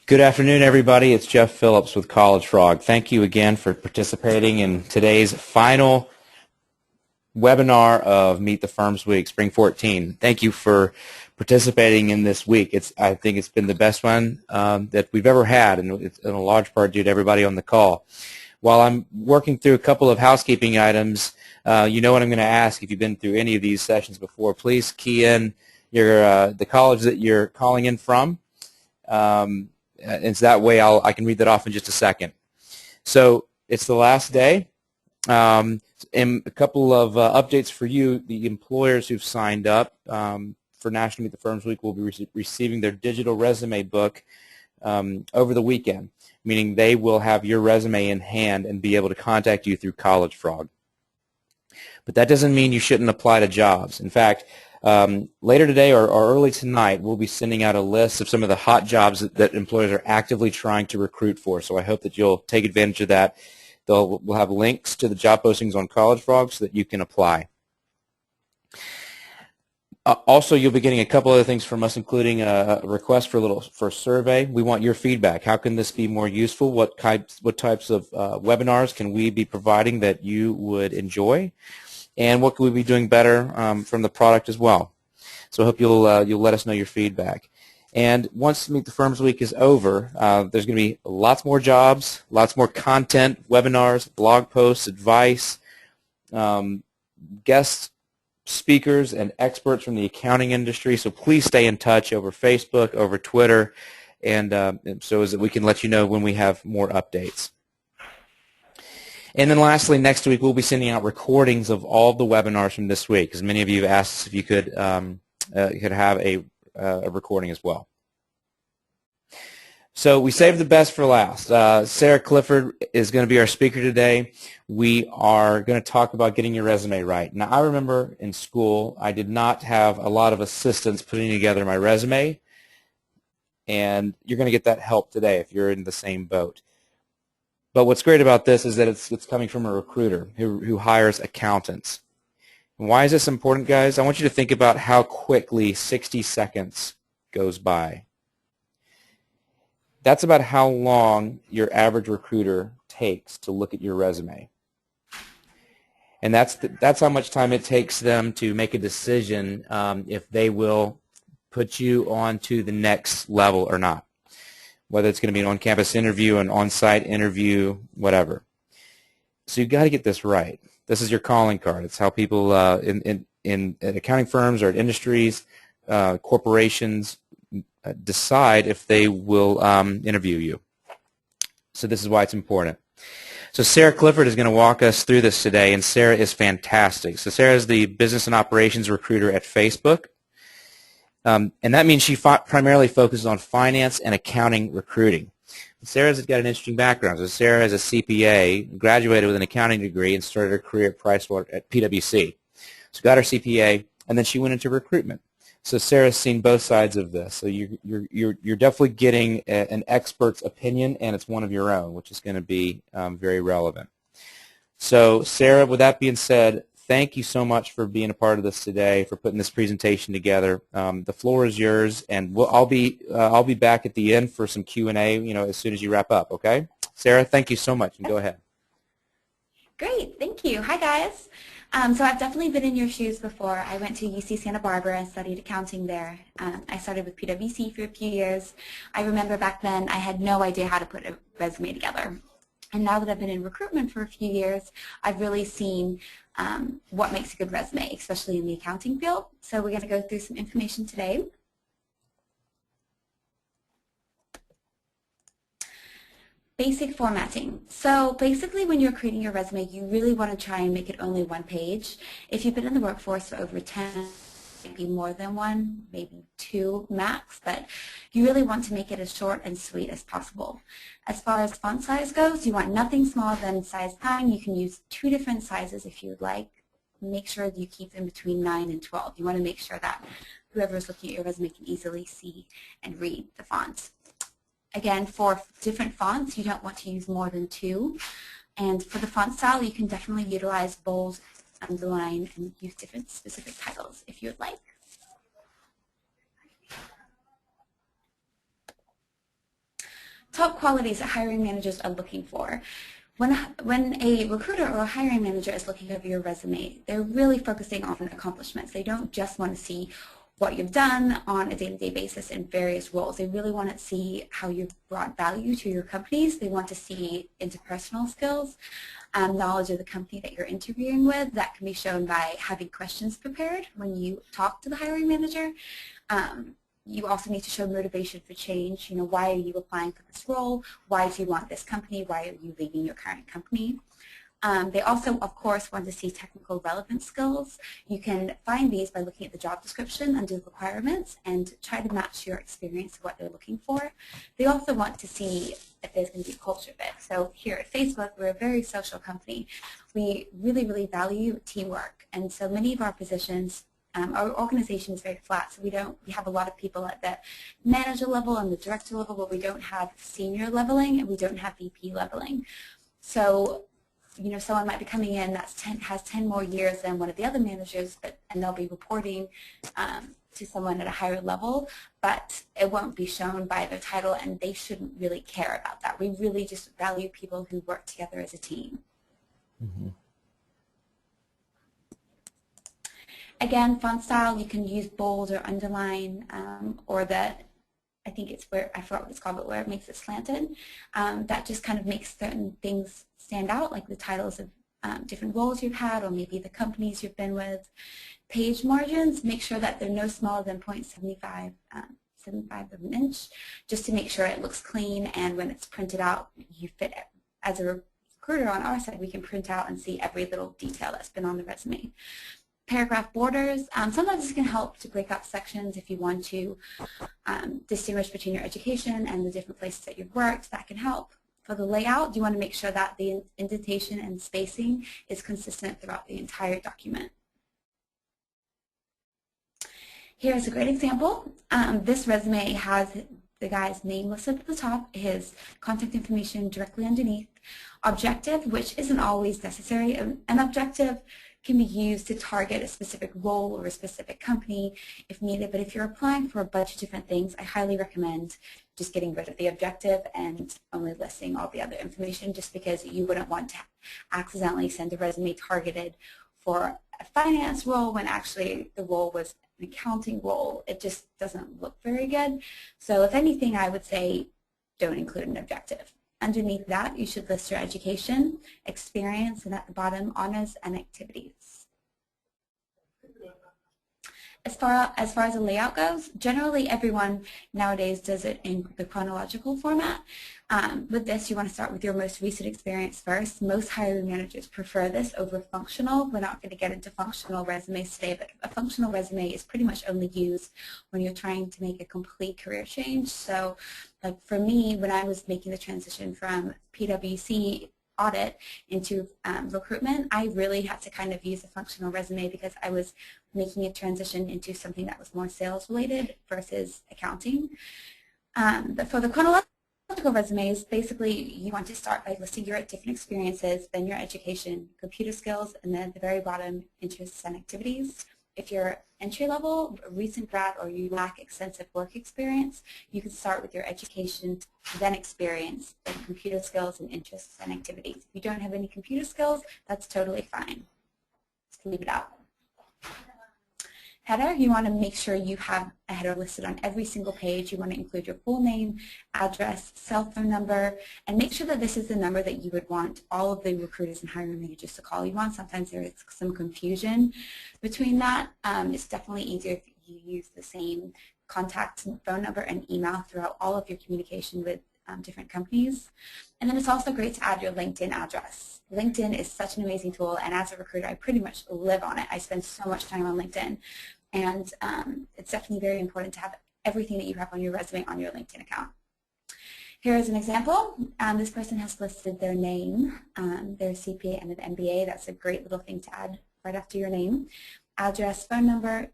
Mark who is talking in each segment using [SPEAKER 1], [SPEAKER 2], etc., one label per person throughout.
[SPEAKER 1] Good afternoon, everybody. It's Jeff Phillips with College Frog. Thank you again for participating in today's final webinar of Meet the Firms Week, Spring 14. Thank you for participating in this week. I think it's been the best one that we've ever had, and it's in a large part due to everybody on the call. While I'm working through a couple of housekeeping items, you know what I'm going to ask if you've been through any of these sessions before. Please key in the college that you're calling in from. And so that way I can read that off in just a second. So it's the last day. And a couple of updates for you. The employers who've signed up for National Meet the Firms Week will be receiving their digital resume book over the weekend, meaning they will have your resume in hand and be able to contact you through College Frog. But that doesn't mean you shouldn't apply to jobs. In fact, later today or early tonight, we'll be sending out a list of some of the hot jobs that employers are actively trying to recruit for. So I hope that you'll take advantage of that. We'll have links to the job postings on College Frog so that you can apply. Also, you'll be getting a couple other things from us, including a request for a survey. We want your feedback. How can this be more useful? What types of webinars can we be providing that you would enjoy? And what could we be doing better from the product as well? So I hope you'll let us know your feedback. And once Meet the Firms Week is over, there's going to be lots more jobs, lots more content, webinars, blog posts, advice, guest speakers, and experts from the accounting industry. So please stay in touch over Facebook, over Twitter, and so as that we can let you know when we have more updates. And then lastly, next week we'll be sending out recordings of all the webinars from this week, because many of you have asked us if you could have a recording as well. So we saved the best for last. Sarah Clifford is going to be our speaker today. We are going to talk about getting your resume right. Now, I remember in school I did not have a lot of assistance putting together my resume, and you're going to get that help today if you're in the same boat. But what's great about this is that it's coming from a recruiter who hires accountants. And why is this important, guys? I want you to think about how quickly 60 seconds goes by. That's about how long your average recruiter takes to look at your resume. And that's how much time it takes them to make a decision if they will put you on to the next level or not, whether it's going to be an on-campus interview, an on-site interview, whatever. So you've got to get this right. This is your calling card. It's how people in accounting firms or industries, corporations, decide if they will interview you. So this is why it's important. So Sarah Clifford is going to walk us through this today, and Sarah is fantastic. So Sarah is the business and operations recruiter at Facebook. And that means she primarily focuses on finance and accounting recruiting. Sarah's got an interesting background. So Sarah is a CPA, graduated with an accounting degree, and started her career at PwC. So got her CPA, and then she went into recruitment. So Sarah's seen both sides of this. So you're definitely getting an expert's opinion, and it's one of your own, which is going to be very relevant. So Sarah, with that being said, thank you so much for being a part of this today, for putting this presentation together. The floor is yours, and I'll be back at the end for some Q&A, as soon as you wrap up. Okay, Sarah, thank you so much, and go ahead.
[SPEAKER 2] Great, thank you. Hi, guys. So I've definitely been in your shoes before. I went to UC Santa Barbara and studied accounting there. I started with PwC for a few years. I remember back then I had no idea how to put a resume together. And now that I've been in recruitment for a few years, I've really seen what makes a good resume, especially in the accounting field. So we're going to go through some information today. Basic formatting. So basically when you're creating your resume, you really want to try and make it only one page. If you've been in the workforce for over 10, maybe more than one, maybe two max, but you really want to make it as short and sweet as possible. As far as font size goes, you want nothing smaller than size 9. You can use 2 different sizes if you would like. Make sure that you keep them between 9 and 12. You want to make sure that whoever is looking at your resume can easily see and read the font. Again, for different fonts, you don't want to use more than 2. And for the font style, you can definitely utilize bold, underline, and use different specific titles if you would like. top qualities that hiring managers are looking for. When a recruiter or a hiring manager is looking over your resume, they're really focusing on accomplishments. They don't just want to see what you've done on a day-to-day basis in various roles. They really want to see how you've brought value to your companies. They want to see interpersonal skills, knowledge of the company that you're interviewing with. That can be shown by having questions prepared when you talk to the hiring manager. You also need to show motivation for change. You know, why are you applying for this role? Why do you want this company? Why are you leaving your current company? They also, of course, want to see technical relevant skills. You can find these by looking at the job description under the requirements and try to match your experience to what they're looking for. They also want to see if there's going to be a culture fit. So here at Facebook, we're a very social company. We really, really value teamwork. And so many of our positions, our organization is very flat, so we have a lot of people at the manager level and the director level, but we don't have senior leveling and we don't have VP leveling. So, you know, someone might be coming in that has 10 more years than one of the other managers, and they'll be reporting to someone at a higher level, but it won't be shown by their title, and they shouldn't really care about that. We really just value people who work together as a team.
[SPEAKER 1] Mm-hmm.
[SPEAKER 2] Again, font style, you can use bold or underline, or that, I think it's where, I forgot what it's called, but where it makes it slanted. That just kind of makes certain things stand out, like the titles of different roles you've had, or maybe the companies you've been with. Page margins, make sure that they're no smaller than 0.75 of an inch, just to make sure it looks clean, and when it's printed out, you fit it. As a recruiter on our side, we can print out and see every little detail that's been on the resume. Paragraph borders, sometimes this can help to break up sections if you want to distinguish between your education and the different places that you've worked. That can help. For the layout, you want to make sure that the indentation and spacing is consistent throughout the entire document. Here's a great example. This resume has the guy's name listed at the top, his contact information directly underneath. Objective, which isn't always necessary. An objective can be used to target a specific role or a specific company if needed, but if you're applying for a bunch of different things, I highly recommend just getting rid of the objective and only listing all the other information, just because you wouldn't want to accidentally send a resume targeted for a finance role when actually the role was an accounting role. It just doesn't look very good. So if anything, I would say don't include an objective. Underneath that, you should list your education, experience, and at the bottom, honors and activities. As far as the layout goes, generally everyone nowadays does it in the chronological format. With this, you want to start with your most recent experience first. Most hiring managers prefer this over functional. We're not going to get into functional resumes today, but a functional resume is pretty much only used when you're trying to make a complete career change. So, like for me, when I was making the transition from PwC audit into recruitment, I really had to kind of use a functional resume because I was making a transition into something that was more sales related versus accounting. But for the chronological resumes, basically you want to start by listing your different experiences, then your education, computer skills, and then at the very bottom, interests and activities. If you're entry level, a recent grad, or you lack extensive work experience, you can start with your education, then experience, then computer skills and interests and activities. If you don't have any computer skills, that's totally fine. Just leave it out. Header, you want to make sure you have a header listed on every single page. You want to include your full name, address, cell phone number, and make sure that this is the number that you would want all of the recruiters and hiring managers to call you on. Sometimes there is some confusion between that. It's definitely easier if you use the same contact phone number and email throughout all of your communication with different companies. And then it's also great to add your LinkedIn address. LinkedIn is such an amazing tool, and as a recruiter, I pretty much live on it. I spend so much time on LinkedIn, and it's definitely very important to have everything that you have on your resume on your LinkedIn account. Here is an example. This person has listed their name, their CPA, and an MBA. That's a great little thing to add right after your name. Address, phone number,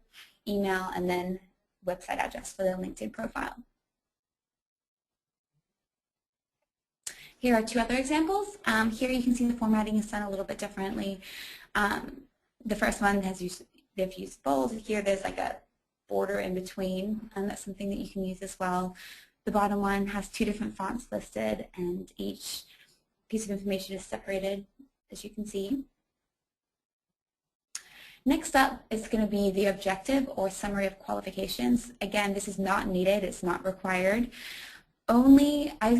[SPEAKER 2] email, and then website address for their LinkedIn profile. Here are two other examples. Here you can see the formatting is done a little bit differently. The first one they've used bold. Here there's like a border in between, and that's something that you can use as well. The bottom one has 2 different fonts listed, and each piece of information is separated, as you can see. Next up is going to be the objective or summary of qualifications. Again, this is not needed, it's not required. I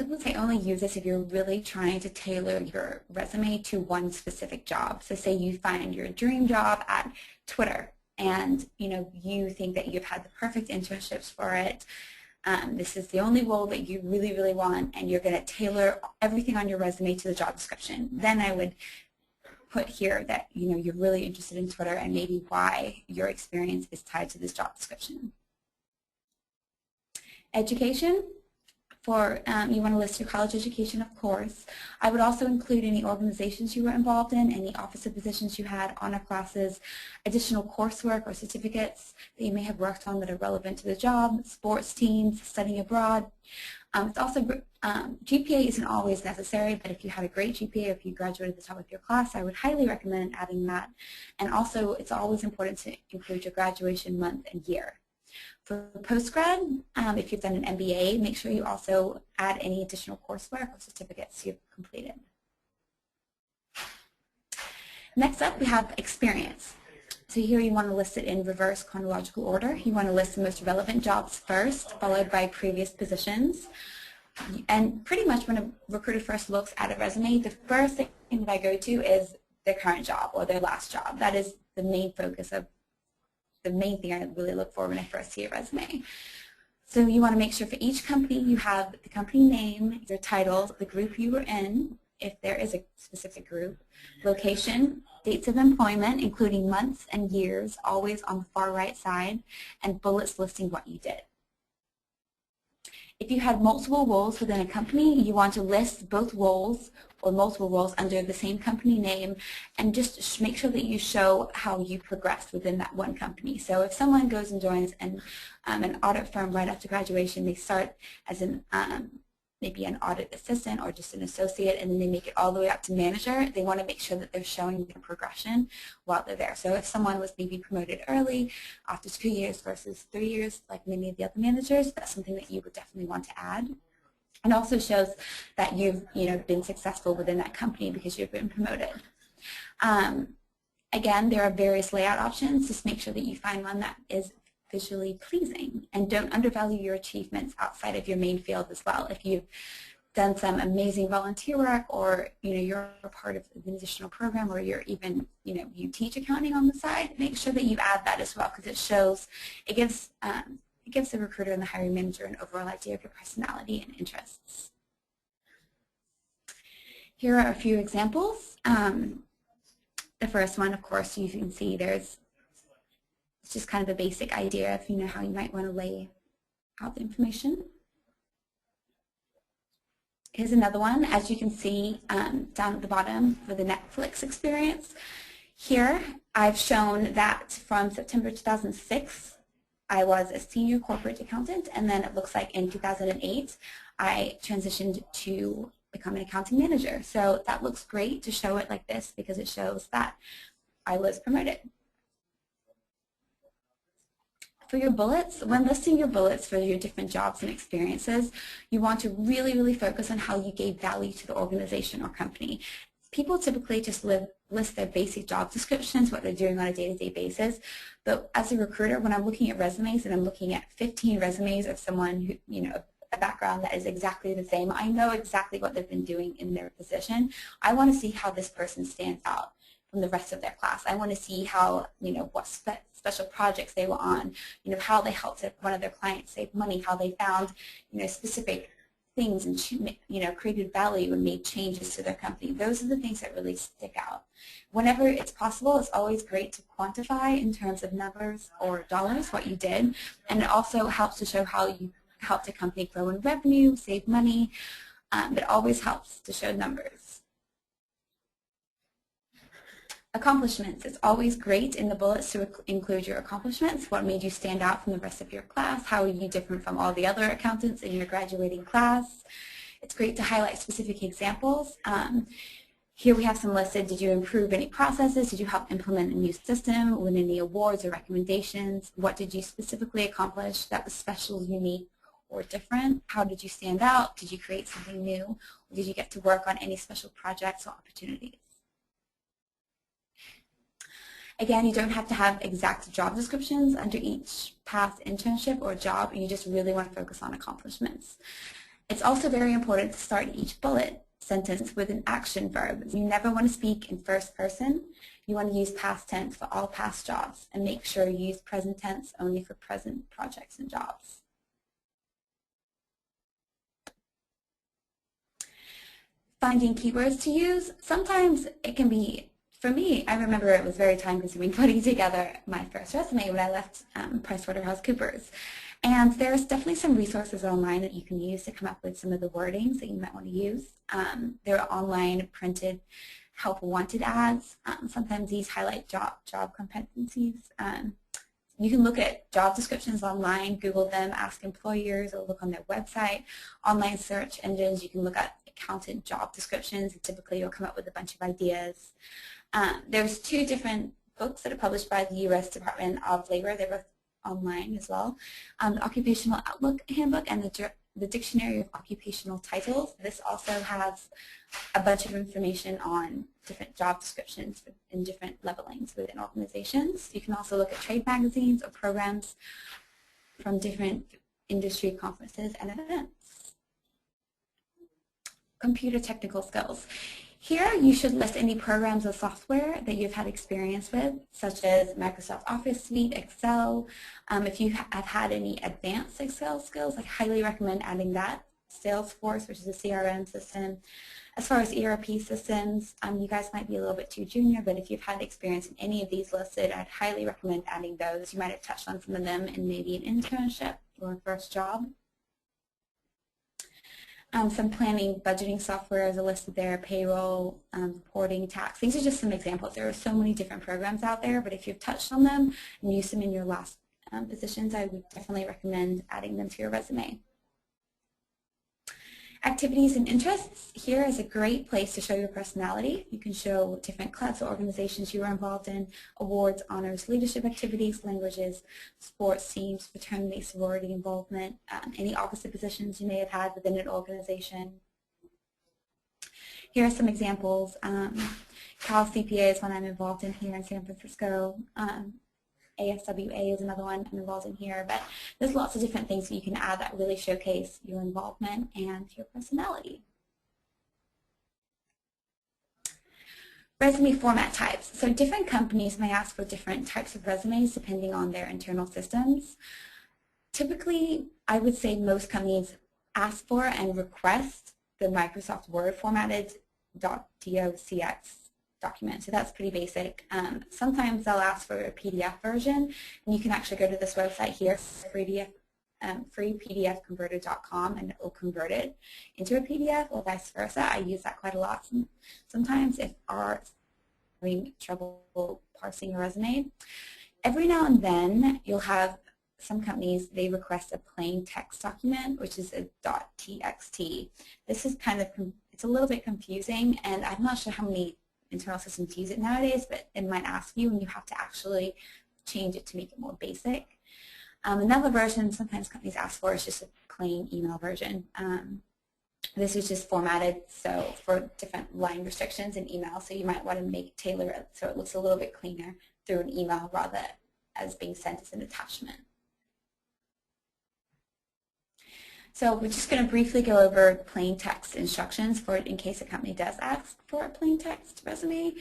[SPEAKER 2] would say only use this if you're really trying to tailor your resume to one specific job. So say you find your dream job at Twitter, and you think that you've had the perfect internships for it. This is the only role that you really, really want, and you're going to tailor everything on your resume to the job description. Then I would put here that you're really interested in Twitter and maybe why your experience is tied to this job description. Education. You want to list your college education, of course. I would also include any organizations you were involved in, any officer positions you had, honor classes, additional coursework or certificates that you may have worked on that are relevant to the job, sports teams, studying abroad. It's also GPA isn't always necessary, but if you had a great GPA, if you graduated at the top of your class, I would highly recommend adding that. And also, it's always important to include your graduation month and year. For postgrad, if you've done an MBA, make sure you also add any additional coursework or certificates you've completed. Next up, we have experience. So here you want to list it in reverse chronological order. You want to list the most relevant jobs first, followed by previous positions. And pretty much when a recruiter first looks at a resume, the first thing that I go to is their current job or their last job. That is the main focus of the main thing I really look for when I first see a resume. So you want to make sure for each company you have the company name, your title, the group you were in, if there is a specific group, location, dates of employment, including months and years, always on the far right side, and bullets listing what you did. If you had multiple roles within a company, you want to list both roles or multiple roles under the same company name, and just make sure that you show how you progressed within that one company. So if someone goes and joins an audit firm right after graduation, they start as maybe an audit assistant or just an associate, and then they make it all the way up to manager. They want to make sure that they're showing their progression while they're there. So if someone was maybe promoted early after 2 years versus 3 years, like many of the other managers, that's something that you would definitely want to add. It also shows that you've been successful within that company because you've been promoted. Again, there are various layout options. Just make sure that you find one that is visually pleasing, and don't undervalue your achievements outside of your main field as well. If you've done some amazing volunteer work, or you're a part of an additional program, or you're even you teach accounting on the side, make sure that you add that as well, because it gives the recruiter and the hiring manager an overall idea of your personality and interests. Here are a few examples. The first one, of course, you can see it's just kind of a basic idea of how you might want to lay out the information. Here's another one. As you can see down at the bottom for the Netflix experience. Here I've shown that from September 2006 I was a senior corporate accountant, and then it looks like in 2008 I transitioned to become an accounting manager. So that looks great to show it like this because it shows that I was promoted. For your bullets, when listing your bullets for your different jobs and experiences, you want to really, really focus on how you gave value to the organization or company. People typically just list their basic job descriptions, what they're doing on a day-to-day basis. But as a recruiter, when I'm looking at resumes and I'm looking at 15 resumes of someone who, a background that is exactly the same, I know exactly what they've been doing in their position. I want to see how this person stands out from the rest of their class. I want to see how, what special projects they were on, how they helped one of their clients save money, how they found, specific things and, created value and made changes to their company. Those are the things that really stick out. Whenever it's possible, it's always great to quantify in terms of numbers or dollars what you did, and it also helps to show how you helped a company grow in revenue, save money. It always helps to show numbers. Accomplishments. It's always great in the bullets to include your accomplishments. What made you stand out from the rest of your class? How are you different from all the other accountants in your graduating class? It's great to highlight specific examples. Here we have some listed. Did you improve any processes? Did you help implement a new system? Win any awards or recommendations? What did you specifically accomplish that was special, unique, or different? How did you stand out? Did you create something new? Or did you get to work on any special projects or opportunities? Again, you don't have to have exact job descriptions under each past internship or job. You just really want to focus on accomplishments. It's also very important to start each bullet sentence with an action verb. You never want to speak in first person. You want to use past tense for all past jobs, and make sure you use present tense only for present projects and jobs. Finding keywords to use, sometimes it can be, for me, I remember it was very time consuming putting together my first resume when I left PricewaterhouseCoopers. And there's definitely some resources online that you can use to come up with some of the wordings that you might want to use. There are online printed help wanted ads. Sometimes these highlight job competencies. You can look at job descriptions online, Google them, ask employers, or look on their website. Online search engines, you can look at accountant job descriptions, and typically you'll come up with a bunch of ideas. There's 2 different books that are published by the U.S. Department of Labor. They're both online as well. The Occupational Outlook Handbook and the Dictionary of Occupational Titles. This also has a bunch of information on different job descriptions in different levelings within organizations. You can also look at trade magazines or programs from different industry conferences and events. Computer technical skills. Here you should list any programs or software that you've had experience with, such as Microsoft Office Suite, Excel. If you have had any advanced Excel skills, I highly recommend adding that. Salesforce, which is a CRM system. As far as ERP systems, you guys might be a little bit too junior, but if you've had experience in any of these listed, I'd highly recommend adding those. You might have touched on some of them in maybe an internship or a first job. Some planning, budgeting software is listed there, payroll, reporting, tax. These are just some examples. There are so many different programs out there, but if you've touched on them and used them in your last positions, I would definitely recommend adding them to your resume. Activities and interests. Here is a great place to show your personality. You can show different clubs or organizations you were involved in, awards, honors, leadership activities, languages, sports teams, fraternity, sorority involvement, any opposite positions you may have had within an organization. Here are some examples. Cal CPA is one I'm involved in here in San Francisco. ASWA is another one I'm involved in here, but there's lots of different things that you can add that really showcase your involvement and your personality. Resume format types. So different companies may ask for different types of resumes depending on their internal systems. Typically, I would say most companies ask for and request the Microsoft Word formatted .docx document, so that's pretty basic. Sometimes they'll ask for a PDF version, and you can actually go to this website here, freepdfconverter.com, and it will convert it into a PDF or vice versa. I use that quite a lot sometimes if you're having trouble parsing your resume. Every now and then you'll have some companies, they request a plain text document, which is a .txt. This is kind of, it's a little bit confusing, and I'm not sure how many internal systems use it nowadays, but it might ask you, and you have to actually change it to make it more basic. Another version sometimes companies ask for is just a plain email version. This is just formatted so for different line restrictions in email, so you might want to tailor it so it looks a little bit cleaner through an email rather than as being sent as an attachment. So we're just going to briefly go over plain text instructions for in case a company does ask for a plain text resume.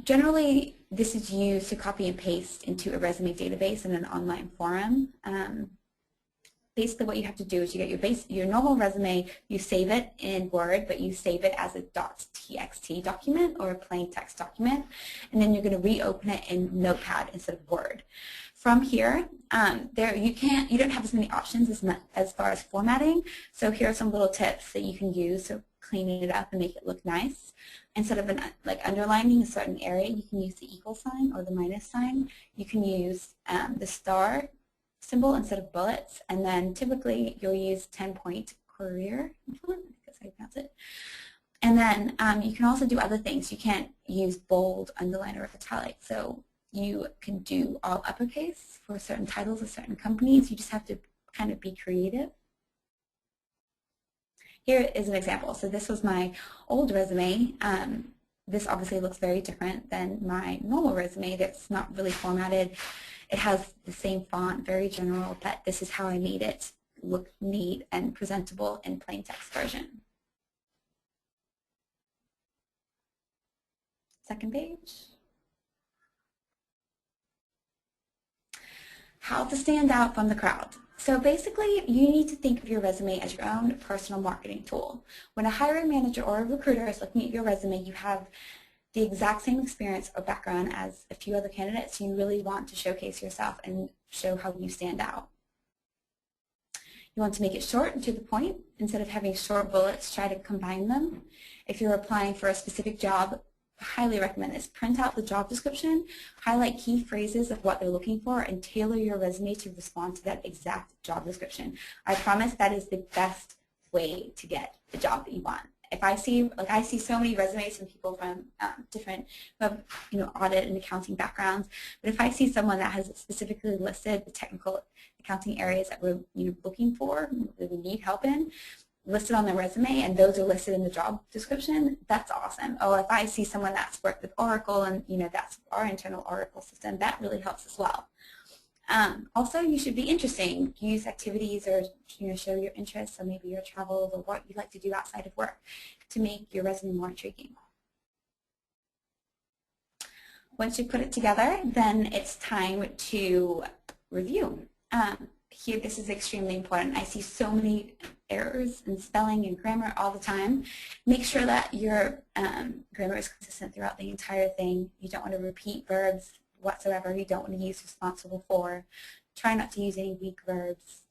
[SPEAKER 2] Generally, this is used to copy and paste into a resume database in an online forum. Basically, what you have to do is you get your normal resume, you save it in Word, but you save it as a .txt document or a plain text document, and then you're going to reopen it in Notepad instead of Word. From here, you don't have as many options as far as formatting, so here are some little tips that you can use to clean it up and make it look nice. Instead of underlining a certain area, you can use the equal sign or the minus sign. You can use the star symbol instead of bullets, and then typically you'll use 10-point career, I guess I pronounce it. And then you can also do other things. You can't use bold, underline, or italic. So you can do all uppercase for certain titles of certain companies. You just have to kind of be creative. Here is an example. So this was my old resume. This obviously looks very different than my normal resume that's not really formatted. It has the same font, very general, but this is how I made it look neat and presentable in plain text version. Second page. How to stand out from the crowd. So basically, you need to think of your resume as your own personal marketing tool. When a hiring manager or a recruiter is looking at your resume, you have the exact same experience or background as a few other candidates. You really want to showcase yourself and show how you stand out. You want to make it short and to the point. Instead of having short bullets, try to combine them. If you're applying for a specific job, I highly recommend this. Print out the job description, highlight key phrases of what they're looking for, and tailor your resume to respond to that exact job description. I promise that is the best way to get the job that you want. If I see so many resumes from people from different, audit and accounting backgrounds, but if I see someone that has specifically listed the technical accounting areas that we're looking for, that we need help in, listed on their resume, and those are listed in the job description, that's awesome. Oh, if I see someone that's worked with Oracle and that's our internal Oracle system, that really helps as well. Also, you should be interesting. Use activities or show your interests, or maybe your travels or what you like to do outside of work to make your resume more intriguing. Once you put it together, then it's time to review. Here, this is extremely important. I see so many errors in spelling and grammar all the time. Make sure that your grammar is consistent throughout the entire thing. You don't want to repeat verbs whatsoever. You don't want to use responsible for. Try not to use any weak verbs.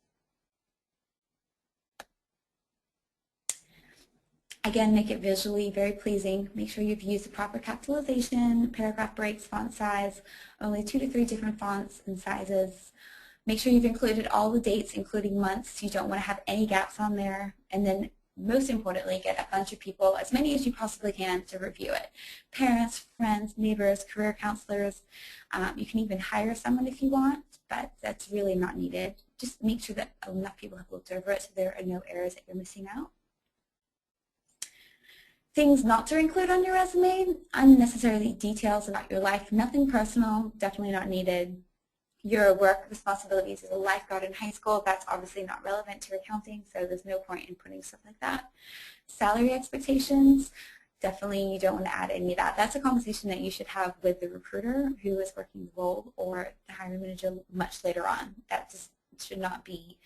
[SPEAKER 2] Again, make it visually very pleasing. Make sure you've used the proper capitalization, paragraph breaks, font size, only 2 to 3 different fonts and sizes. Make sure you've included all the dates, including months. You don't want to have any gaps on there. And then, most importantly, get a bunch of people, as many as you possibly can, to review it. Parents, friends, neighbors, career counselors. You can even hire someone if you want, but that's really not needed. Just make sure that enough people have looked over it so there are no errors that you're missing out. Things not to include on your resume, unnecessarily details about your life, nothing personal, definitely not needed. Your work responsibilities as a lifeguard in high school, that's obviously not relevant to accounting, so there's no point in putting stuff like that. Salary expectations, definitely you don't want to add any of that. That's a conversation that you should have with the recruiter who is working the role or the hiring manager much later on. That just should not be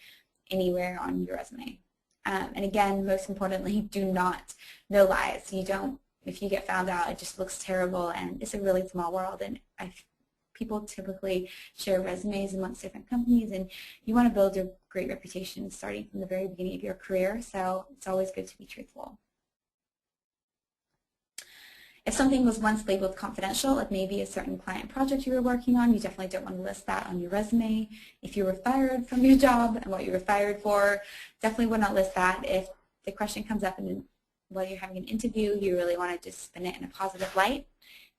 [SPEAKER 2] anywhere on your resume. And again, most importantly, no lies. If you get found out, it just looks terrible, and it's a really small world, and people typically share resumes amongst different companies, and you want to build a great reputation starting from the very beginning of your career, so it's always good to be truthful. If something was once labeled confidential, like maybe a certain client project you were working on, you definitely don't want to list that on your resume. If you were fired from your job and what you were fired for, definitely would not list that. If the question comes up while you're having an interview, you really want to just spin it in a positive light,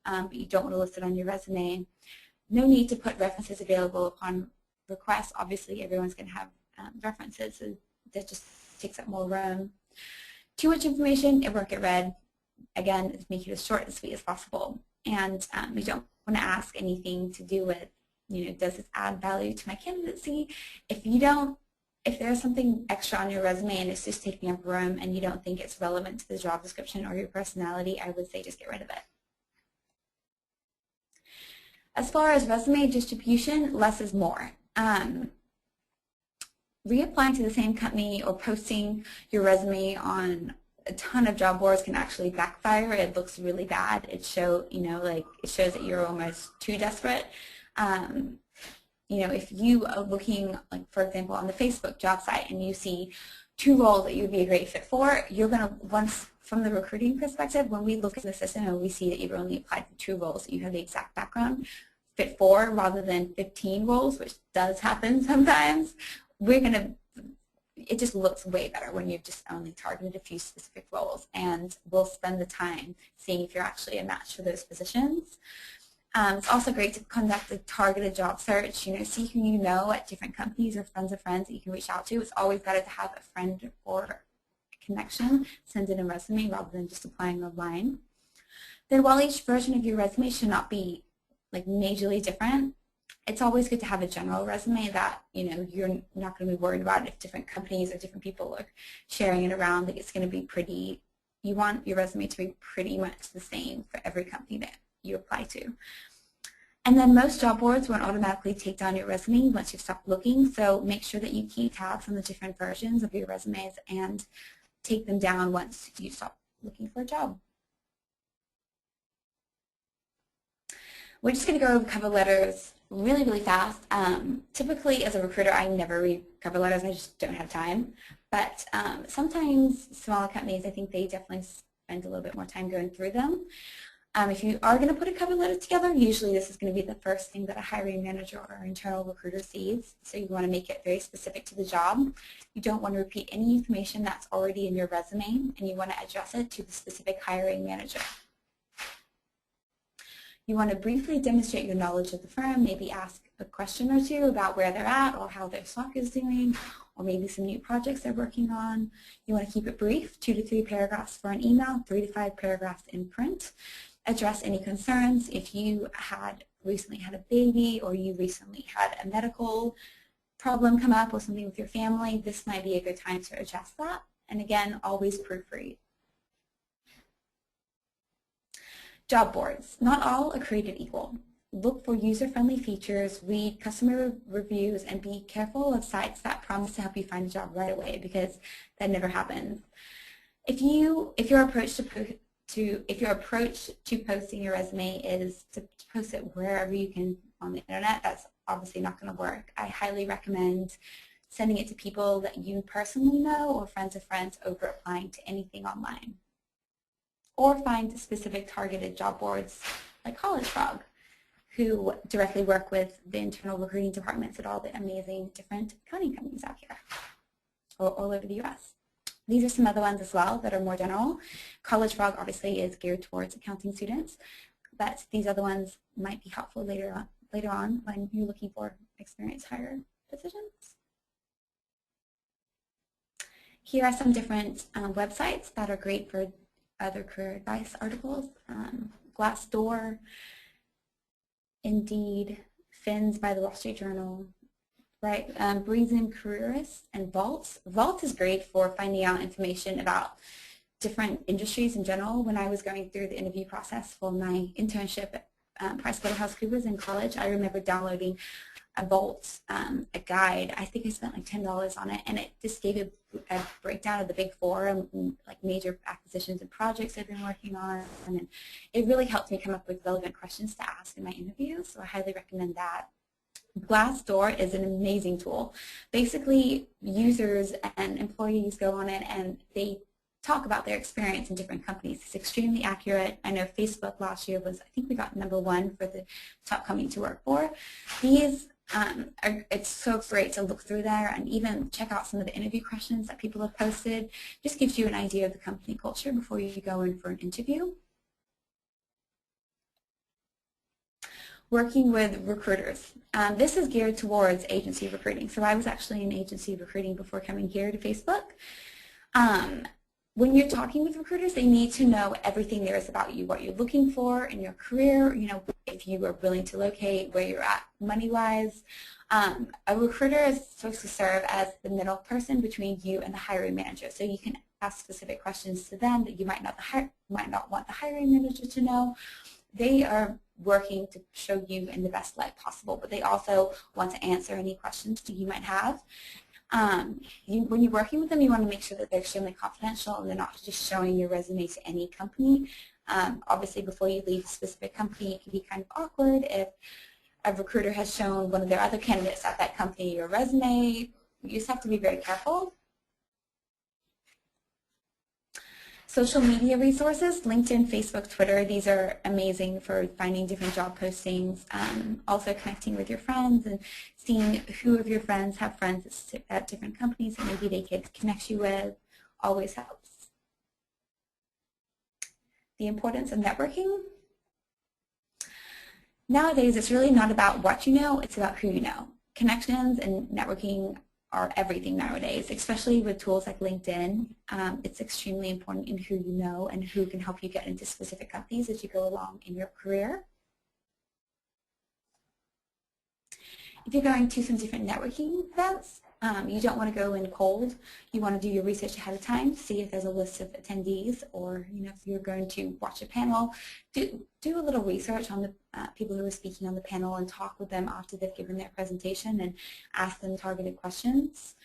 [SPEAKER 2] but you don't want to list it on your resume. No need to put references available upon request. Obviously, everyone's going to have references, so that just takes up more room. Too much information, it won't get read. Again, make it as short and sweet as possible. And we don't want to ask anything to do with, does this add value to my candidacy? If there's something extra on your resume and it's just taking up room and you don't think it's relevant to the job description or your personality, I would say just get rid of it. As far as resume distribution, less is more. Reapplying to the same company or posting your resume on a ton of job boards can actually backfire. It looks really bad. It shows that you're almost too desperate. If you are looking, for example, on the Facebook job site and you see 2 roles that you would be a great fit for, you're going to, from the recruiting perspective, when we look at the system and we see that you've only applied for 2 roles that you have the exact background fit for rather than 15 roles, which does happen sometimes, it just looks way better when you've just only targeted a few specific roles, and we'll spend the time seeing if you're actually a match for those positions. It's also great to conduct a targeted job search, see who you know at different companies or friends of friends that you can reach out to. It's always better to have a friend or a connection, send in a resume rather than just applying online. Then while each version of your resume should not be like majorly different, it's always good to have a general resume that you're not going to be worried about if different companies or different people are sharing it around. Like it's going to be pretty. You want your resume to be pretty much the same for every company that you apply to. And then most job boards won't automatically take down your resume once you've stopped looking. So make sure that you keep tabs on the different versions of your resumes and take them down once you stop looking for a job. We're just going to go over cover letters really, really fast. Typically, as a recruiter, I never read cover letters. I just don't have time. But sometimes smaller companies, I think they definitely spend a little bit more time going through them. If you are going to put a cover letter together, usually this is going to be the first thing that a hiring manager or internal recruiter sees. So you want to make it very specific to the job. You don't want to repeat any information that's already in your resume, and you want to address it to the specific hiring manager. You want to briefly demonstrate your knowledge of the firm, maybe ask a question or two about where they're at or how their stock is doing, or maybe some new projects they're working on. You want to keep it brief, 2 to 3 paragraphs for an email, 3 to 5 paragraphs in print. Address any concerns. If you had recently had a baby or you recently had a medical problem come up or something with your family, this might be a good time to address that. And again, always proofread. Job boards. Not all are created equal. Look for user-friendly features, read customer reviews, and be careful of sites that promise to help you find a job right away, because that never happens. If your approach to posting your resume is to post it wherever you can on the internet, that's obviously not going to work. I highly recommend sending it to people that you personally know or friends of friends over applying to anything online. Or find specific targeted job boards like College Frog, who directly work with the internal recruiting departments at all the amazing different accounting companies out here or all over the U.S. These are some other ones as well that are more general. College Frog obviously is geared towards accounting students, but these other ones might be helpful later on when you're looking for experienced hire positions. Here are some different websites that are great for other career advice articles. Glassdoor, Indeed, Fins by the Wall Street Journal, right? Breezing Careerist, and Vault. Vault is great for finding out information about different industries in general. When I was going through the interview process for my internship at PricewaterhouseCoopers in college, I remember downloading a Vault, a guide. I think I spent like $10 on it, and it just gave a breakdown of the big four and like major acquisitions and projects I've been working on, and it really helped me come up with relevant questions to ask in my interview, so I highly recommend that. Glassdoor is an amazing tool. Basically, users and employees go on it and they talk about their experience in different companies. It's extremely accurate. I know Facebook last year was, I think we got #1 for the top company to work for. These it's so great to look through there and even check out some of the interview questions that people have posted. Just gives you an idea of the company culture before you go in for an interview. Working with recruiters. This is geared towards agency recruiting. So I was actually in agency recruiting before coming here to Facebook. When you're talking with recruiters, they need to know everything there is about you, what you're looking for in your career, if you are willing to locate, where you're at money-wise. A recruiter is supposed to serve as the middle person between you and the hiring manager. So you can ask specific questions to them that you might not want the hiring manager to know. They are working to show you in the best light possible, but they also want to answer any questions that you might have. When you're working with them, you want to make sure that they're extremely confidential and they're not just showing your resume to any company. Obviously, before you leave a specific company, it can be kind of awkward if a recruiter has shown one of their other candidates at that company your resume. You just have to be very careful. Social media resources, LinkedIn, Facebook, Twitter, these are amazing for finding different job postings, also connecting with your friends and seeing who of your friends have friends at different companies that maybe they could connect you with, always helps. The importance of networking. Nowadays, it's really not about what you know, it's about who you know. Connections and networking are everything nowadays, especially with tools like LinkedIn. It's extremely important in who you know and who can help you get into specific companies as you go along in your career. If you're going to some different networking events, you don't want to go in cold. You want to do your research ahead of time, see if there's a list of attendees, or if you're going to watch a panel, do a little research on the people who are speaking on the panel and talk with them after they've given their presentation and ask them targeted questions.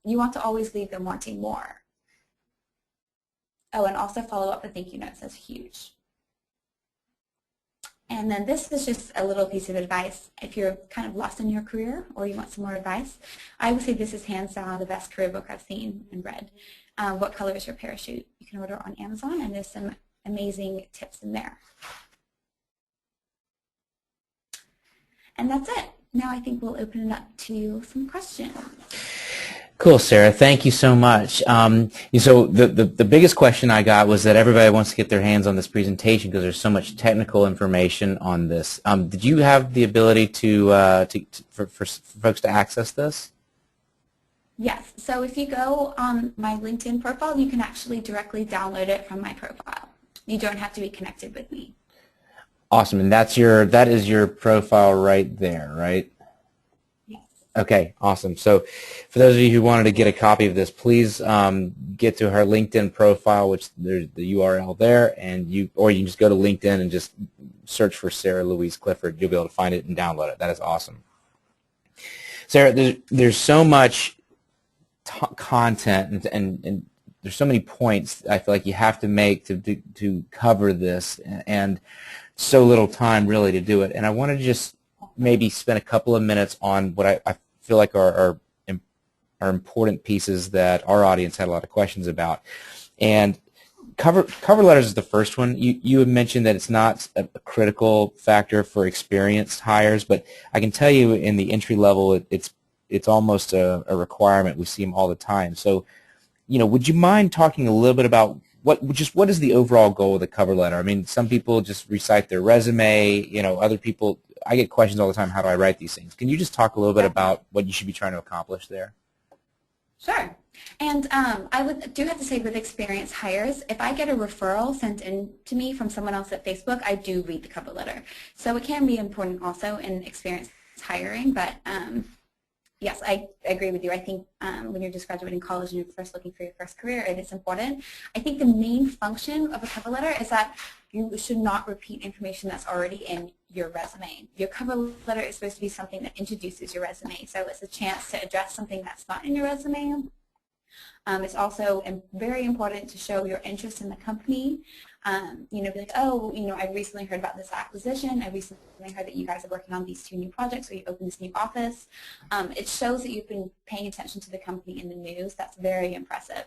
[SPEAKER 2] You want to always leave them wanting more. Oh, and also follow up with thank you notes. That's huge. And then this is just a little piece of advice. If you're kind of lost in your career or you want some more advice, I would say this is hands down the best career book I've seen and read. What Color is Your Parachute? You can order on Amazon, and there's some amazing tips in there. And that's it. Now I think we'll open it up to some questions.
[SPEAKER 1] Cool, Sarah. Thank you so much. So the biggest question I got was that everybody wants to get their hands on this presentation because there's so much technical information on this. Did you have the ability for folks to access this?
[SPEAKER 2] Yes. So if you go on my LinkedIn profile, you can actually directly download it from my profile. You don't have to be connected with me.
[SPEAKER 1] Awesome. And that is your profile right there, right? Okay, awesome. So for those of you who wanted to get a copy of this, please get to her LinkedIn profile, which there's the URL there, or you can just go to LinkedIn and just search for Sarah Louise Clifford. You'll be able to find it and download it. That is awesome. Sarah, there's so much content and there's so many points I feel like you have to make to cover this, and so little time really to do it. And I wanted to just maybe spend a couple of minutes on what I feel like are important pieces that our audience had a lot of questions about. And cover letters is the first one. You had mentioned that it's not a critical factor for experienced hires, but I can tell you in the entry level it's almost a requirement. We see them all the time. So, would you mind talking a little bit about what is the overall goal of the cover letter? I mean, some people just recite their resume. Other people, I get questions all the time, how do I write these things? Can you just talk a little bit about what you should be trying to accomplish there?
[SPEAKER 2] Sure. And I do have to say with experienced hires, if I get a referral sent in to me from someone else at Facebook, I do read the cover letter. So it can be important also in experienced hiring, but yes, I agree with you. I think when you're just graduating college and you're first looking for your first career, it is important. I think the main function of a cover letter is that you should not repeat information that's already in your resume. Your cover letter is supposed to be something that introduces your resume, so it's a chance to address something that's not in your resume. It's also very important to show your interest in the company. Be like, oh, I recently heard about this acquisition. I recently heard that you guys are working on these 2 new projects, or you opened this new office. It shows that you've been paying attention to the company in the news. That's very impressive.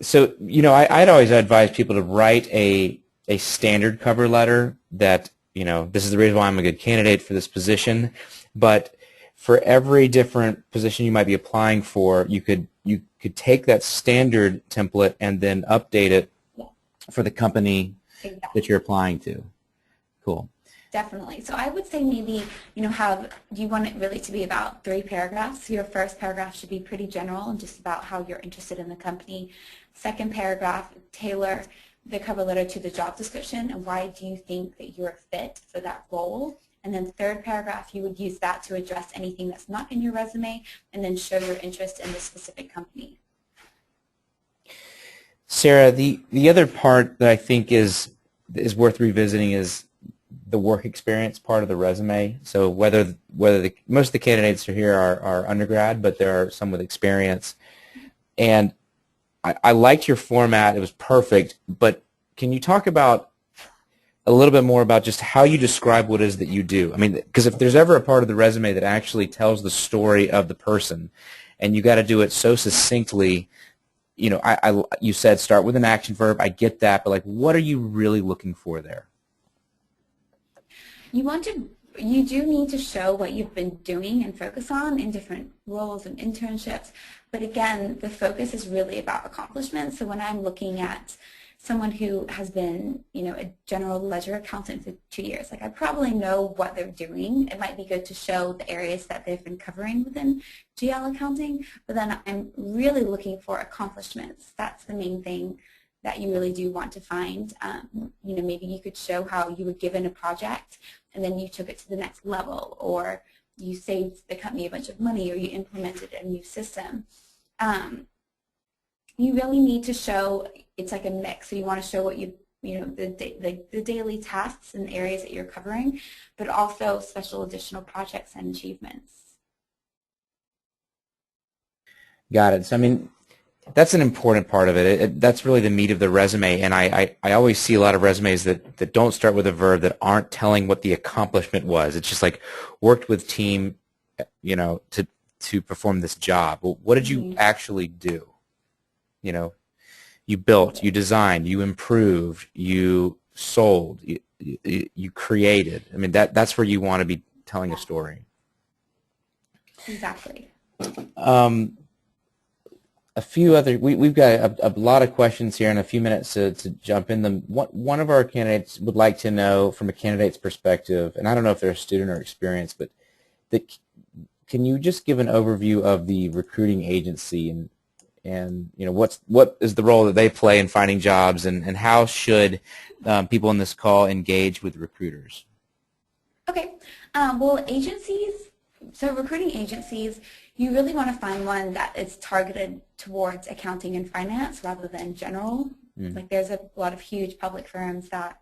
[SPEAKER 1] So, I'd always advise people to write a standard cover letter that, this is the reason why I'm a good candidate for this position, but for every different position you might be applying for, you could take that standard template and then update it for the company that you're applying to. Cool.
[SPEAKER 2] Definitely. So I would say maybe, you want it really to be about 3 paragraphs. Your first paragraph should be pretty general and just about how you're interested in the company. Second paragraph, tailor the cover letter to the job description and why do you think that you're a fit for that role. And then third paragraph, you would use that to address anything that's not in your resume and then show your interest in the specific company.
[SPEAKER 1] Sarah, the other part that I think is worth revisiting is the work experience part of the resume. So whether most of the candidates here are undergrad, but there are some with experience. And I liked your format. It was perfect. But can you talk about a little bit more about just how you describe what it is that you do? I mean, because if there's ever a part of the resume that actually tells the story of the person, and you got to do it so succinctly, you said start with an action verb. I get that, but what are you really looking for there?
[SPEAKER 2] You do need to show what you've been doing and focus on in different roles and internships. But again, the focus is really about accomplishments. So when I'm looking at someone who has been, a general ledger accountant for 2 years. Like, I probably know what they're doing. It might be good to show the areas that they've been covering within GL accounting, but then I'm really looking for accomplishments. That's the main thing that you really do want to find. Maybe you could show how you were given a project and then you took it to the next level, or you saved the company a bunch of money, or you implemented a new system. You really need to show, it's like a mix. So you want to show what the daily tasks and areas that you're covering, but also special additional projects and achievements.
[SPEAKER 1] Got it. So, I mean, that's an important part of it. That's really the meat of the resume, and I always see a lot of resumes that don't start with a verb, that aren't telling what the accomplishment was. It's just like, worked with team, to perform this job. Well, what did you actually do? You built, you designed, you improved, you sold, you created. I mean, that's where you want to be telling a story.
[SPEAKER 2] Exactly.
[SPEAKER 1] A few other, we've got a lot of questions here and a few minutes to jump in them. One of our candidates would like to know, from a candidate's perspective, and I don't know if they're a student or experienced, but can you just give an overview of the recruiting agency and what is the role that they play in finding jobs, and how should people on this call engage with recruiters?
[SPEAKER 2] Okay. Well, recruiting agencies, you really want to find one that is targeted towards accounting and finance rather than general. Like, there's a lot of huge public firms that,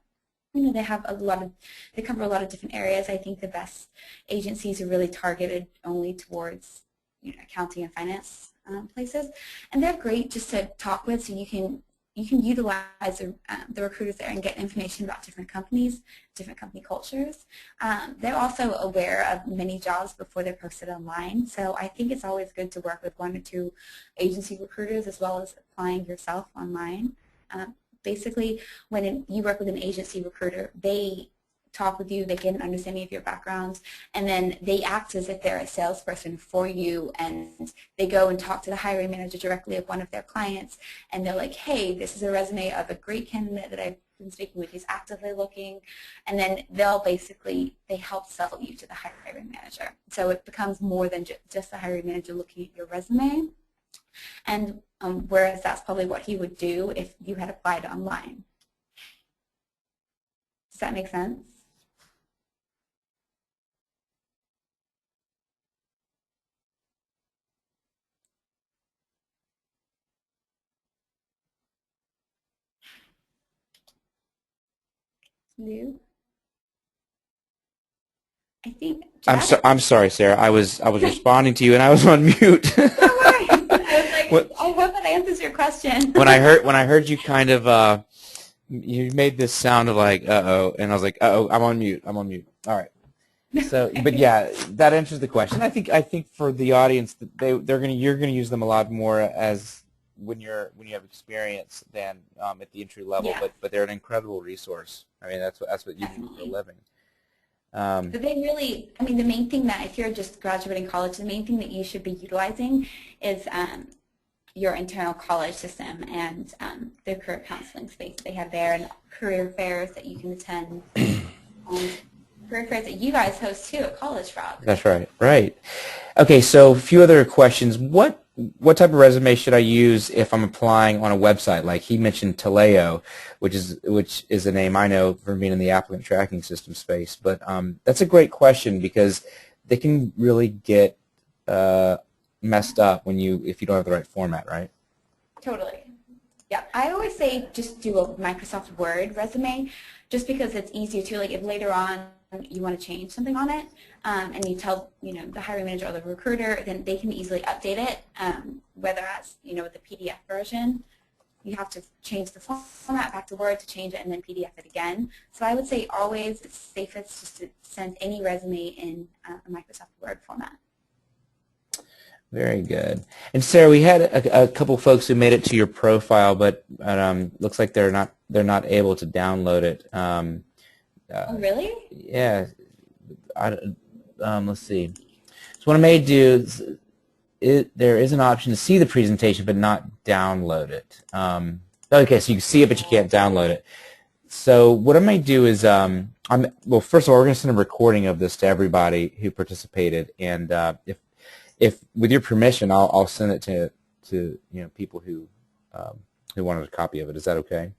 [SPEAKER 2] they cover a lot of different areas. I think the best agencies are really targeted only towards, accounting and finance places, and they're great just to talk with, so you can utilize the recruiters there and get information about different companies, different company cultures. They're also aware of many jobs before they're posted online, so I think it's always good to work with 1 or 2 agency recruiters as well as applying yourself online. Basically, when you work with an agency recruiter, they talk with you, they get an understanding of your background, and then they act as if they're a salesperson for you, and they go and talk to the hiring manager directly of one of their clients, and they're like, hey, this is a resume of a great candidate that I've been speaking with, he's actively looking, and then they help sell you to the hiring manager. So it becomes more than just the hiring manager looking at your resume, and whereas that's probably what he would do if you had applied online. Does that make sense? Lou? I think
[SPEAKER 1] I'm sorry, Sarah. I was responding to you, and I was on mute.
[SPEAKER 2] No worries. I was like, I hope that answers your question.
[SPEAKER 1] When I heard you kind of you made this sound of like uh-oh, and I was like, uh-oh, I'm on mute. All right. So, but yeah, that answers the question. I think for the audience, you're gonna use them a lot more as when you have experience than at the entry level.
[SPEAKER 2] Yeah.
[SPEAKER 1] But they're an incredible resource. I mean, that's what you do for a living.
[SPEAKER 2] But they really, I mean, the main thing that, if you're just graduating college, the main thing that you should be utilizing is your internal college system and the career counseling space that they have there, and career fairs that you can attend, career fairs that you guys host too at College Frog.
[SPEAKER 1] That's right. Right. Okay, so a few other questions. What type of resume should I use if I'm applying on a website? Like he mentioned Taleo, which is a name I know from being in the applicant tracking system space. But that's a great question, because they can really get messed up if you don't have the right format, right?
[SPEAKER 2] Totally. Yeah, I always say just do a Microsoft Word resume, just because it's easier to, like, if later on you want to change something on it, and you tell the hiring manager or the recruiter, then they can easily update it. Whether that's with the PDF version, you have to change the format back to Word to change it, and then PDF it again. So I would say always it's safest just to send any resume in a Microsoft Word format.
[SPEAKER 1] Very good. And Sarah, we had a couple folks who made it to your profile, but looks like they're not able to download it.
[SPEAKER 2] Oh, really?
[SPEAKER 1] Yeah. Let's see. So what I may do is there is an option to see the presentation but not download it. Okay, so you can see it, but you can't download it. So what I might do is, well, first of all, we're going to send a recording of this to everybody who participated, and if with your permission, I'll send it to people who wanted a copy of it. Is that okay?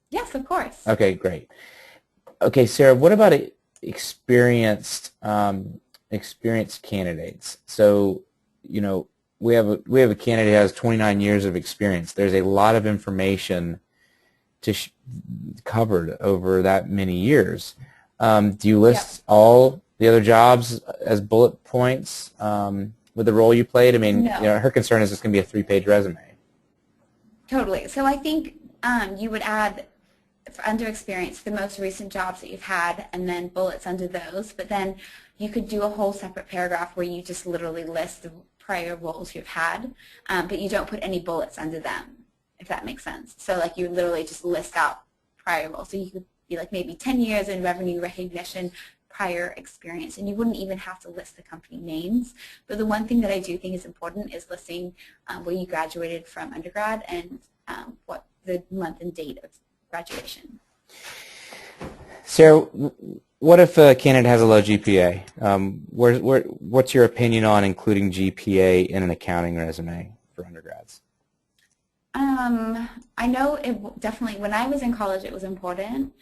[SPEAKER 2] Yes, of course.
[SPEAKER 1] Okay, great. Okay, Sarah, what about experienced experienced candidates? So, we have a candidate who has 29 years of experience. There's a lot of information covered over that many years. Do you list all the other jobs as bullet points with the role you played? I mean,
[SPEAKER 2] No.
[SPEAKER 1] her concern is it's going to be a 3-page resume.
[SPEAKER 2] Totally. So I think you would add, under experience, the most recent jobs that you've had, and then bullets under those. But then you could do a whole separate paragraph where you just literally list the prior roles you've had, but you don't put any bullets under them, if that makes sense. So like you literally just list out prior roles. So you could be like maybe 10 years in revenue recognition, prior experience, and you wouldn't even have to list the company names. But the one thing that I do think is important is listing where you graduated from undergrad and what the month and date of graduation.
[SPEAKER 1] Sarah, what if a candidate has a low GPA? What's your opinion on including GPA in an accounting resume for undergrads?
[SPEAKER 2] I know it definitely, when I was in college, it was important.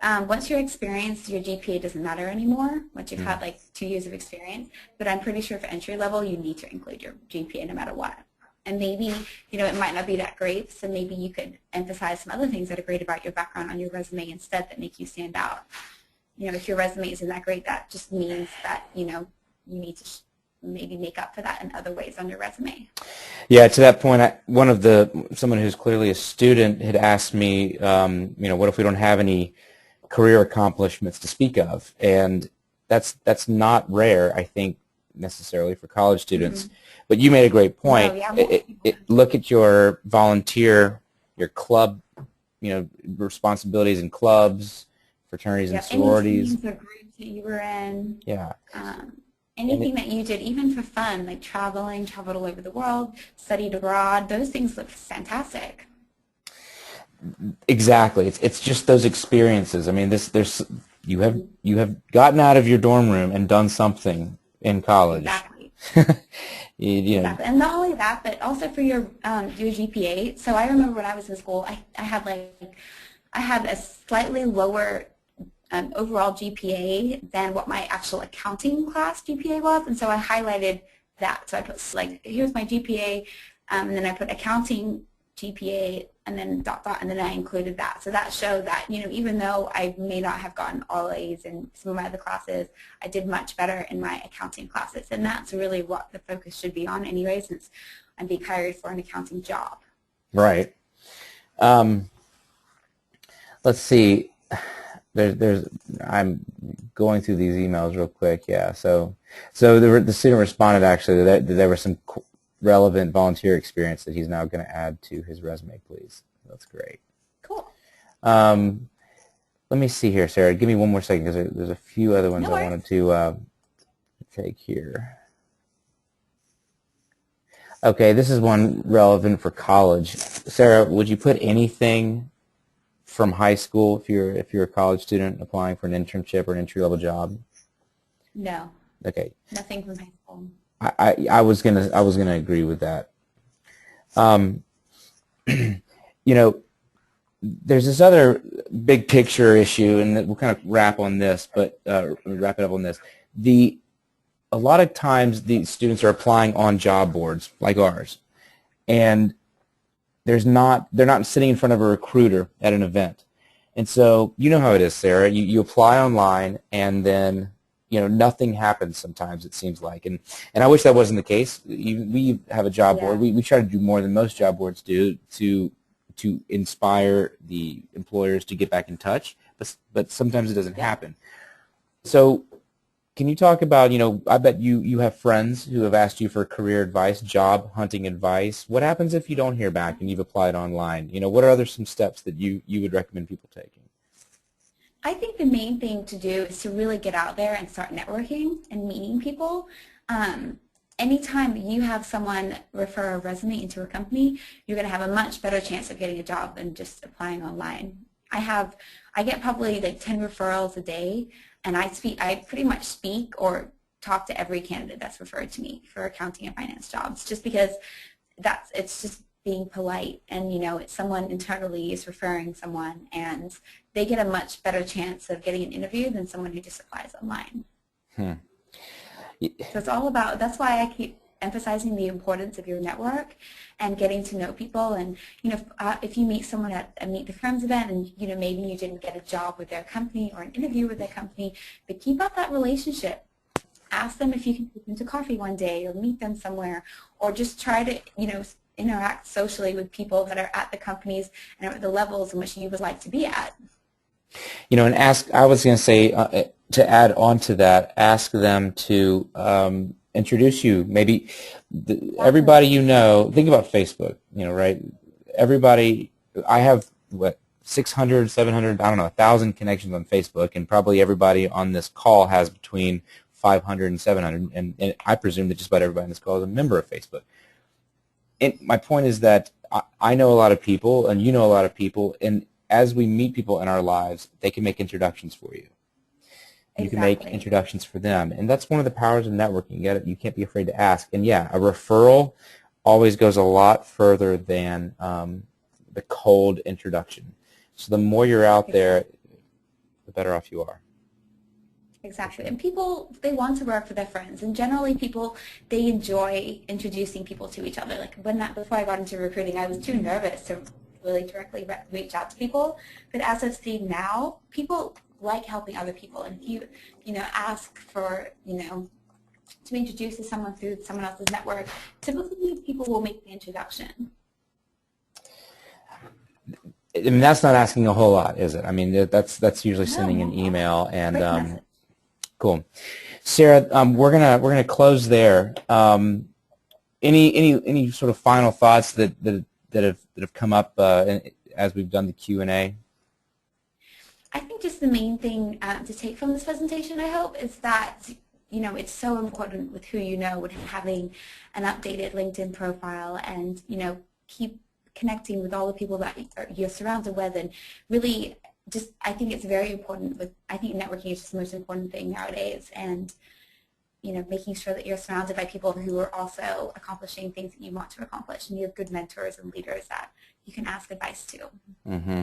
[SPEAKER 2] Once you're experienced, your GPA doesn't matter anymore once you've had like 2 years of experience. But I'm pretty sure for entry level, you need to include your GPA no matter what. And maybe, it might not be that great, so maybe you could emphasize some other things that are great about your background on your resume instead that make you stand out. If your resume isn't that great, that just means that, you need to maybe make up for that in other ways on your resume.
[SPEAKER 1] Yeah, to that point, someone who's clearly a student had asked me, what if we don't have any career accomplishments to speak of? And that's not rare, I think, necessarily for college students. Mm-hmm. But you made a great point.
[SPEAKER 2] No, yeah,
[SPEAKER 1] Look at your volunteer, your club, responsibilities in clubs, fraternities and sororities.
[SPEAKER 2] Any teams or groups that you were in.
[SPEAKER 1] Yeah.
[SPEAKER 2] Anything that you did, even for fun, like traveled all over the world, studied abroad, those things look fantastic.
[SPEAKER 1] Exactly. It's just those experiences. I mean, you have gotten out of your dorm room and done something in college.
[SPEAKER 2] Exactly.
[SPEAKER 1] Exactly.
[SPEAKER 2] And not only that, but also for your GPA. So I remember when I was in school, I had a slightly lower overall GPA than what my actual accounting class GPA was, and so I highlighted that. So I put like, here's my GPA, and then I put accounting GPA, and then ... and then I included that. So that showed that, even though I may not have gotten all A's in some of my other classes, I did much better in my accounting classes, and that's really what the focus should be on anyway, since I'm being hired for an accounting job.
[SPEAKER 1] Right. Let's see. I'm going through these emails real quick. Yeah. So the student responded actually that there was some relevant volunteer experience that he's now going to add to his resume, please. That's great.
[SPEAKER 2] Cool.
[SPEAKER 1] Let me see here, Sarah. Give me one more second because there's a few other ones I wanted to take here. Okay, this is one relevant for college. Sarah, would you put anything from high school if you're a college student applying for an internship or an entry-level job?
[SPEAKER 2] No.
[SPEAKER 1] Okay.
[SPEAKER 2] Nothing from high school.
[SPEAKER 1] I was gonna agree with that. There's this other big picture issue, and we'll kind of wrap on this, but wrap it up on this. A lot of times these students are applying on job boards like ours, and they're not sitting in front of a recruiter at an event. And so you know how it is, Sarah. You apply online, and then nothing happens sometimes, it seems like. And I wish that wasn't the case. We have a job board. We try to do more than most job boards do to inspire the employers to get back in touch, but sometimes it doesn't happen. So can you talk about, I bet you have friends who have asked you for career advice, job hunting advice. What happens if you don't hear back and you've applied online? What are some steps that you would recommend people taking?
[SPEAKER 2] I think the main thing to do is to really get out there and start networking and meeting people. anytime you have someone refer a resume into a company, you're going to have a much better chance of getting a job than just applying online. I get probably like 10 referrals a day, and I pretty much speak or talk to every candidate that's referred to me for accounting and finance jobs, just because it's just being polite, and it's someone internally is referring someone, and they get a much better chance of getting an interview than someone who just applies online. So it's all about, that's why I keep emphasizing the importance of your network and getting to know people. And if you meet someone at a Meet the Firms event, and maybe you didn't get a job with their company or an interview with their company, but keep up that relationship. Ask them if you can take them to coffee one day, or meet them somewhere, or just try to interact socially with people that are at the companies and at the levels in which you would like to be at.
[SPEAKER 1] And I was going to say, to add on to that, ask them to introduce you. Maybe everybody think about Facebook, right? Everybody, I have, 600, 700, I don't know, 1,000 connections on Facebook, and probably everybody on this call has between 500 and 700, and I presume that just about everybody on this call is a member of Facebook. And my point is that I know a lot of people, and you know a lot of people, and as we meet people in our lives, they can make introductions for you. You can make introductions for them, and that's one of the powers of networking. You can't be afraid to ask. And yeah, a referral always goes a lot further than the cold introduction. So the more you're out there, the better off you are.
[SPEAKER 2] Exactly. And people, they want to work for their friends. And generally people, they enjoy introducing people to each other. Like before I got into recruiting, I was too nervous to really directly reach out to people. But as I've seen now, people like helping other people. And if you, ask for, to introduce to someone through someone else's network, typically people will make the introduction.
[SPEAKER 1] I mean, that's not asking a whole lot, is it? I mean, that's usually sending an email. And cool, Sarah. We're gonna close there. Any sort of final thoughts that have come up as we've done the Q&A?
[SPEAKER 2] I think just the main thing to take from this presentation, I hope, is that it's so important with who with having an updated LinkedIn profile, and keep connecting with all the people that you're surrounded with, and really just, I think it's very important. I think networking is just the most important thing nowadays, and making sure that you're surrounded by people who are also accomplishing things that you want to accomplish, and you have good mentors and leaders that you can ask advice to.
[SPEAKER 1] Mm-hmm.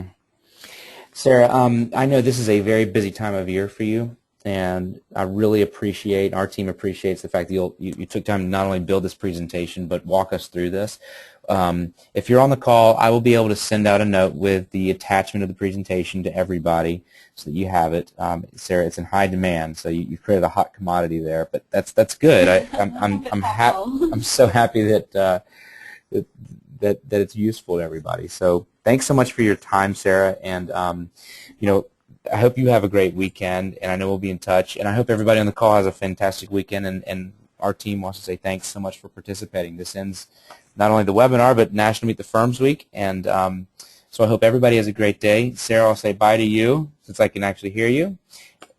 [SPEAKER 1] Sarah, I know this is a very busy time of year for you, and I really appreciate, our team appreciates the fact that you took time to not only build this presentation but walk us through this. If you're on the call, I will be able to send out a note with the attachment of the presentation to everybody so that you have it. Sarah, it's in high demand, so you've created a hot commodity there, but that's good. I'm so happy that it's useful to everybody. So thanks so much for your time, Sarah, and I hope you have a great weekend, and I know we'll be in touch, and I hope everybody on the call has a fantastic weekend, and our team wants to say thanks so much for participating. This ends not only the webinar, but National Meet the Firms Week, and so I hope everybody has a great day. Sarah, I'll say bye to you, since I can actually hear you,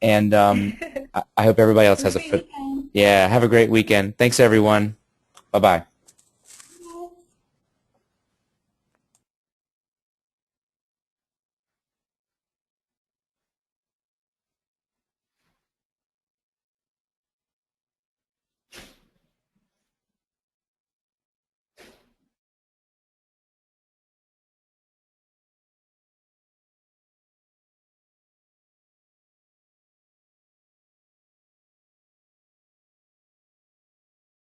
[SPEAKER 1] and I hope everybody else has have a great weekend. Thanks, everyone. Bye-bye.